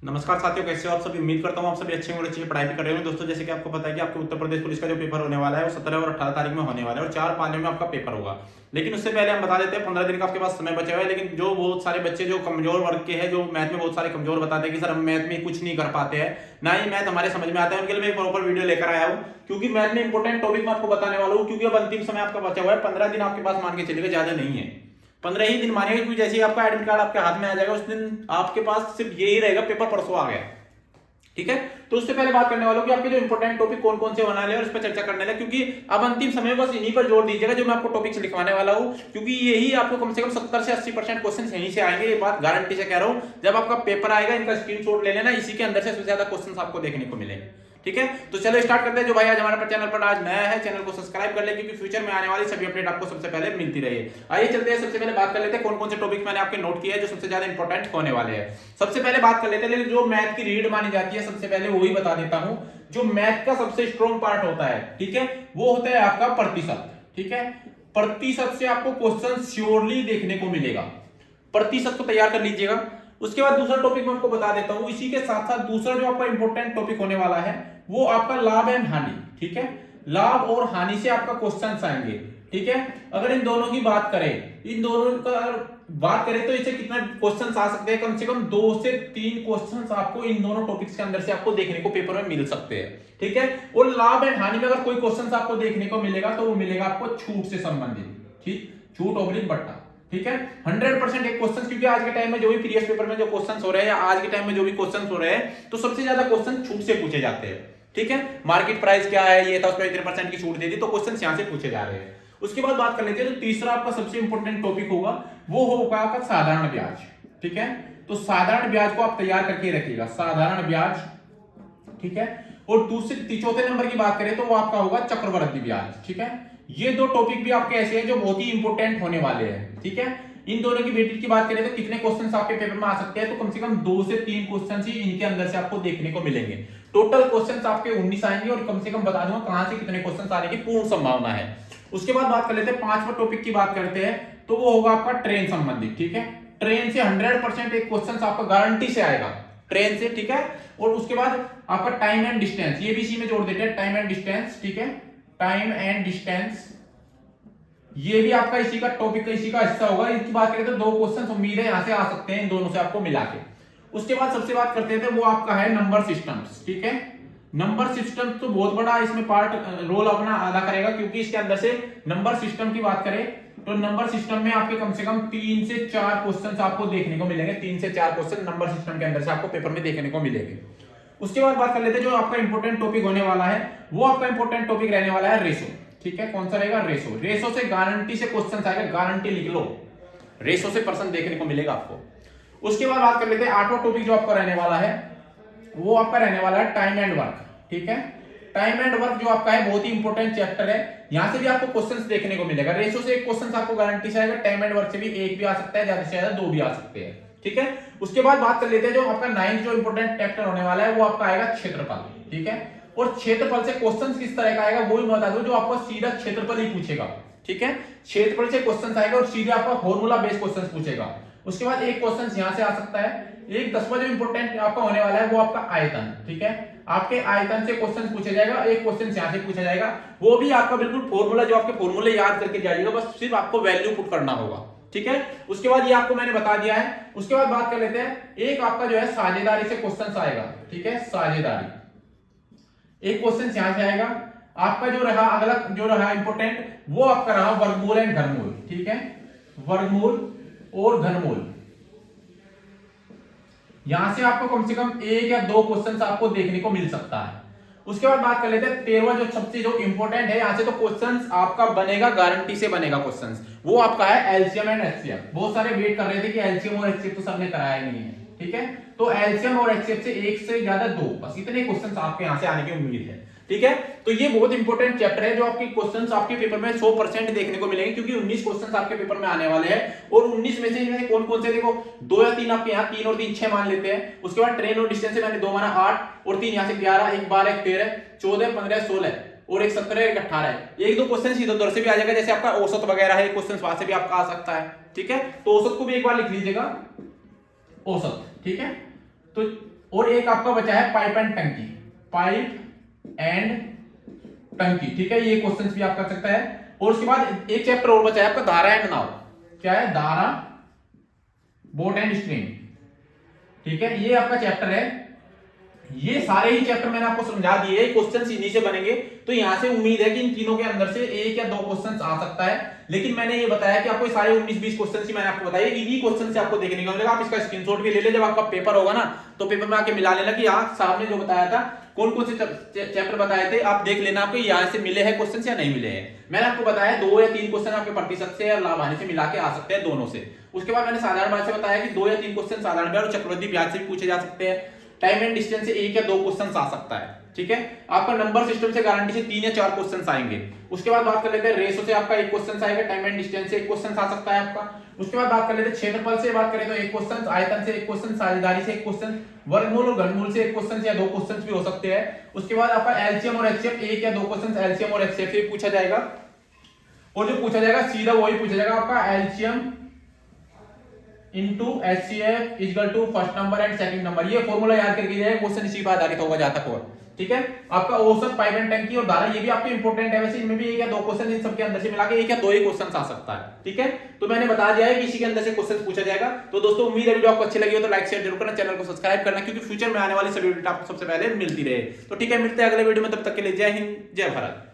नमस्कार साथियों, कैसे हो आप सभी। उम्मीद करता हूँ आप सभी अच्छे और अच्छी पढ़ाई भी कर रहे हो। दोस्तों, जैसे कि आपको पता है कि आपके उत्तर प्रदेश पुलिस का जो पेपर होने वाला है वो 17 और 18 तारीख में होने वाला है और 4 पालियों में आपका पेपर होगा। लेकिन उससे पहले हम बता देते हैं 15 दिन का आपके पास समय बचा हुआ है। लेकिन जो बहुत सारे बच्चे जो कमजोर वर्ग के हैं, जो मैथ में बहुत सारे कमजोर बताते हैं कि सर हम मैथ में कुछ नहीं कर पाते हैं, ना ही मैथ हमारे समझ में आता है, उनके लिए मैं प्रॉपर वीडियो लेकर आया हूँ। क्योंकि मैथ में इंपॉर्टेंट टॉपिक मैं आपको बताने वाला हूँ। क्योंकि अब अंतिम समय आपका बचा हुआ है, 15 दिन आपके पास मान के चलिएगा, ज्यादा नहीं है, 15 ही दिन मानिएगा। क्योंकि जैसे ही आपका एडमिट कार्ड आपके हाथ में आ जाएगा उस दिन आपके पास सिर्फ यही रहेगा, पेपर परसों आ गया। ठीक है, तो उससे पहले बात करने वालों कि आपके जो इंपॉर्टेंट टॉपिक कौन कौन से होने वाले हैं और इस पर चर्चा करने वाले, क्योंकि अब अंतिम समय बस इन्हीं पर जोर दीजिएगा जो मैं आपको टॉपिक्स लिखवाने वाला हूं। क्योंकि यही आपको कम से कम 70 से 80% क्वेश्चन यहीं से आएंगे, ये बात गारंटी से कह रहा हूं। जब आपका पेपर आएगा इनका स्क्रीनशॉट ले लेना, इसी के अंदर से सबसे ज्यादा क्वेश्चन आपको देखने को मिलेंगे। ठीक है, तो चलो स्टार्ट करते हैं। जो भाई आज हमारे चैनल पर आज नया है, चैनल को सब्सक्राइब कर ले, क्योंकि फ्यूचर में आने वाली सभी अपडेट आपको सबसे पहले मिलती रहे। आइए चलते हैं, सबसे पहले बात कर लेते हैं कौन कौन से टॉपिक मैंने आपके नोट किए हैं जो सबसे ज्यादा इंपॉर्टेंट होने वाले हैं। सबसे पहले बात कर लेते हैं, लेकिन जो मैथ की रीड मानी जाती है सबसे पहले वही बता देता हूं। जो मैथ का सबसे स्ट्रॉन्ग पार्ट होता है, ठीक है, वो होता है आपका प्रतिशत। ठीक है, प्रतिशत से आपको क्वेश्चन श्योरली देखने को मिलेगा, प्रतिशत को तैयार कर लीजिएगा। उसके बाद दूसरा टॉपिक मैं आपको बता देता हूं। इसी के साथ साथ दूसरा जो आपका इंपॉर्टेंट टॉपिक होने वाला है वो आपका लाभ एंड हानि। ठीक है, लाभ और हानि से आपका क्वेश्चन आएंगे। ठीक है, अगर इन दोनों की बात करें, इन दोनों का बात करें तो इससे कितना क्वेश्चंस आ सकते हैं, कम से कम 2 से 3 क्वेश्चंस आपको इन दोनों टॉपिक्स के अंदर से आपको देखने को पेपर में मिल सकते हैं। ठीक है, और लाभ एंड हानि में अगर कोई क्वेश्चंस आपको देखने को मिलेगा तो वो मिलेगा आपको छूट से संबंधित। ठीक, छूट ऑब्लिक बट्टा। ठीक है, 100% एक क्वेश्चन, क्योंकि आज के टाइम में जो भी प्रीवियस पेपर में जो क्वेश्चंस हो रहे हैं या आज के टाइम में जो भी क्वेश्चंस हो रहे हैं, तो सबसे ज्यादा क्वेश्चन छूट से पूछे जाते हैं। ठीक है, मार्केट प्राइस क्या है ये था, उस पर इतने % की छूट दे दी, तो क्वेश्चन यहां से पूछे जा रहे हैं। उसके बाद बात कर लेते हैं, तो तीसरा आपका सबसे इंपॉर्टेंट टॉपिक होगा वो होगा आपका साधारण ब्याज। ठीक है, तो साधारण ब्याज को आप तैयार करके रखिएगा, साधारण ब्याज। ठीक है, और दूसरे चौथे नंबर की बात करें तो वो आपका होगा चक्रवृद्धि ब्याज। ठीक है, ये दो टॉपिक भी आपके ऐसे हैं जो बहुत ही इंपॉर्टेंट होने वाले हैं। ठीक है, इन दोनों की वेटेज की बात करें तो कितने क्वेश्चंस आपके पेपर में आ सकते हैं, तो कम से कम 2 से 3 क्वेश्चंस ही इनके अंदर से आपको देखने को मिलेंगे। टोटल क्वेश्चंस आपके 19 आएंगे और कम से कम बता दूंगा कहां से कितने क्वेश्चंस आने की पूर्ण संभावना है। उसके बाद बात कर लेते हैं, पांचवा टॉपिक की बात करते हैं तो वो होगा आपका ट्रेन संबंधित। ठीक है, ट्रेन से 100% एक क्वेश्चन आपका गारंटी से आएगा, ट्रेन से। ठीक है, और उसके बाद आपका टाइम एंड डिस्टेंस, ये भी इसी में जोड़ देते हैं, टाइम एंड डिस्टेंस। ठीक है, टाइम एंड डिस्टेंस ये भी आपका इसी का टॉपिक का इसी का हिस्सा होगा। इसकी बात करें तो 2 क्वेश्चन उम्मीद है यहां से आ सकते हैं, इन दोनों से आपको मिला के। उसके बाद सबसे बात करते थे वो आपका है नंबर सिस्टम्स। ठीक है, नंबर सिस्टम तो बहुत बड़ा इसमें पार्ट रोल अपना अदा करेगा, क्योंकि इसके अंदर से नंबर सिस्टम की बात करें तो नंबर सिस्टम में आपके कम से कम 3 से 4 क्वेश्चंस आपको देखने को मिलेंगे, 3 से 4 क्वेश्चन नंबर सिस्टम के अंदर से आपको पेपर में देखने को मिलेंगे। उसके बाद बात कर लेते हैं जो आपका इंपॉर्टेंट टॉपिक होने वाला है, वो आपका इंपॉर्टेंट टॉपिक रहने वाला है रेशो। ठीक है, कौन सा रहेगा, रेशो। रेशो से गारंटी से क्वेश्चन आएगा, गारंटी लिख लो, रेशो से पर्सन देखने को मिलेगा आपको। उसके बाद बात कर लेते हैं 8वां टॉपिक जो आपका रहने वाला है वो आपका रहने वाला है टाइम एंड वर्क। ठीक है, टाइम एंड वर्क जो आपका है बहुत ही इंपॉर्टेंट चैप्टर है, यहां से भी आपको क्वेश्चंस देखने को मिलेगा। रेशो से एक क्वेश्चन आपको गारंटी से आएगा, टाइम एंड वर्क से भी एक भी आ सकता है, ज्यादा से ज्यादा 2 भी आ सकते हैं। ठीक है, उसके बाद बात कर लेते हैं जो आपका 9th जो इंपॉर्टेंट चैप्टर होने वाला है वो आपका आएगा क्षेत्रफल। ठीक है, और क्षेत्रफल से क्वेश्चंस किस तरह का आएगा वो भी बता दूं, जो आपको सीधा क्षेत्रफल ही पूछेगा। ठीक है, क्षेत्रफल से क्वेश्चंस आएगा और सीधे आपका फॉर्मूला बेस्ड क्वेश्चंस पूछेगा। उसके बाद एक क्वेश्चन यहां से आ सकता है। एक 10वां जो इंपॉर्टेंट आपका होने वाला है वो आपका आयतन। ठीक है, आपके आयतन से क्वेश्चन पूछा जाएगा, एक क्वेश्चन यहां से पूछा जाएगा, वो भी आपका बिल्कुल फॉर्मूला जो आपके फॉर्मूले याद करके जाइएगा, बस सिर्फ आपको वैल्यू पुट करना होगा। ठीक है, उसके बाद ये आपको मैंने बता दिया है। उसके बाद बात कर लेते हैं, एक आपका जो है साझेदारी से क्वेश्चन आएगा। ठीक है, साझेदारी एक क्वेश्चन यहां से आएगा। आपका जो रहा अगला जो रहा इंपॉर्टेंट वो आपका रहा वर्गमूल एंड घनमूल। ठीक है, वर्गमूल और घनमूल, यहां से आपको कम से कम 1 या 2 क्वेश्चंस आपको देखने को मिल सकता है। उसके बाद बात कर लेते हैं 13वां जो सबसे जो इंपॉर्टेंट है, यहां से तो क्वेश्चंस आपका बनेगा, गारंटी से बनेगा क्वेश्चंस, वो आपका है एलसीएम एंड एचसीएफ। बहुत सारे वेट कर रहे थे कि एलसीएम और एचसीएफ तो सबने कराया ही नहीं है। ठीक है, तो एलसीएम और एचसीएफ से 1 से ज्यादा 2, बस इतने क्वेश्चंस आपके यहां से आने की उम्मीद है। ठीक है, तो ये बहुत इंपॉर्टेंट चैप्टर है जो आपके क्वेश्चंस आपके पेपर में 100% देखने को मिलेंगे, क्योंकि 19 क्वेश्चंस आपके पेपर में आने वाले हैं। और 19 में से इनमें कौन कौन से, देखो 2 या 3 आपके यहाँ, 3 और 3 6 मान लेते हैं। उसके बाद ट्रेन और डिस्टेंस से मैंने 2 माना 8 और 3 यहाँ से 11, 1 12, 1 13, 14 15 16 और 1 17, 1 18 है। 1-2 क्वेश्चन इधर उधर से भी आ जाएगा, जैसे आपका औसत वगैरह है, क्वेश्चन वहां से भी आपका आ सकता है। ठीक है, तो औसत को भी एक बार लिख लीजिएगा, औसत। ठीक है, तो और एक आपका बचा है पाइप एंड टंकी, पाइप एंड टंकी, ठीक है, ये क्वेश्चन भी आप कर सकता है। और उसके बाद एक चैप्टर और बचा है आपका धारा एंड नाव, क्या है, धारा, बोट एंड स्ट्रीम, ठीक है, ये आपका चैप्टर है। ये सारे ही चैप्टर मैंने आपको समझा दिए, क्वेश्चंस इन्हीं से बनेंगे, तो यहां से उम्मीद है कि इन तीनों के अंदर से एक या दो क्वेश्चंस आ सकता है। लेकिन मैंने ये बताया कि आपको सारे 19-20 क्वेश्चंस ही मैंने आपको बताया, इन्हीं क्वेश्चन से आपको देखने को मिलेगा। आप इसका स्क्रीनशॉट भी ले ले, जब आपका पेपर होगा ना तो पेपर में आके मिला लेना कि यहाँ साहब ने जो बताया था कौन कौन से चैप्टर बताए थे, आप देख लेना आपको यहाँ से मिले हैं क्वेश्चन या नहीं मिले हैं। मैंने आपको बताया 2 या 3 क्वेश्चन आपके प्रतिशत से और लाभ हानि से मिला के आ सकते हैं दोनों से। उसके बाद मैंने साधारण ब्याज से बताया कि 2 या 3 क्वेश्चन साधारण ब्याज और चक्रवृद्धि ब्याज से भी पूछे जा सकते हैं। टाइम एंड डिस्टेंस से 1 या 2 क्वेश्चन आ सकता है, ठीक है। आपका नंबर सिस्टम से गारंटी से 3 या 4 क्वेश्चन आएंगे। उसके बाद बात कर लेते हैं रेशो से, आपका 1 क्वेश्चन आएगा, टाइम एंड डिस्टेंस से 1 क्वेश्चन आ सकता है आपका। उसके बाद बात कर लेते हैं क्षेत्रफल से, बात करें तो 1 क्वेश्चन, आयतन से 1 क्वेश्चन, साझेदारी से 1 क्वेश्चन, वर्गमूल और घनमूल से 1 क्वेश्चन या 2 क्वेश्चन भी हो सकते हैं। उसके बाद आपका एलसीएम और एचसीएफ 1 या 2 क्वेश्चन एलसीएम और एचसीएफ से पूछा जाएगा, और जो पूछा जाएगा सीधा वही पूछा जाएगा आपका LCM into HCF equal to first number and second number. ये फॉर्मूला याद करके जाएगा, क्वेश्चन इसी पर आधारित होगा जहां तक हो, ठीक है। आपका औसत, पाइप एंड टंकी और धारा, ये भी आपके इंपॉर्टेंट है वैसे, इनमें भी 1 या 2 क्वेश्चन, इन सबके अंदर से मिला के 1 या 2 ही क्वेश्चन आ सकता है, ठीक है। तो मैंने बता दिया है कि इसी के अंदर से क्वेश्चन पूछा जाएगा। तो दोस्तों उम्मीद है वीडियो आपको अच्छी लगी हो तो लाइक शेयर जरूर करना, चैनल को सब्सक्राइब करना, क्योंकि फ्यूचर में आने वाली सभी वीडियो आपको सबसे पहले मिलती रहे। तो ठीक है, मिलते हैं अगले वीडियो में, तब तक के लिए जय हिंद, जय भारत।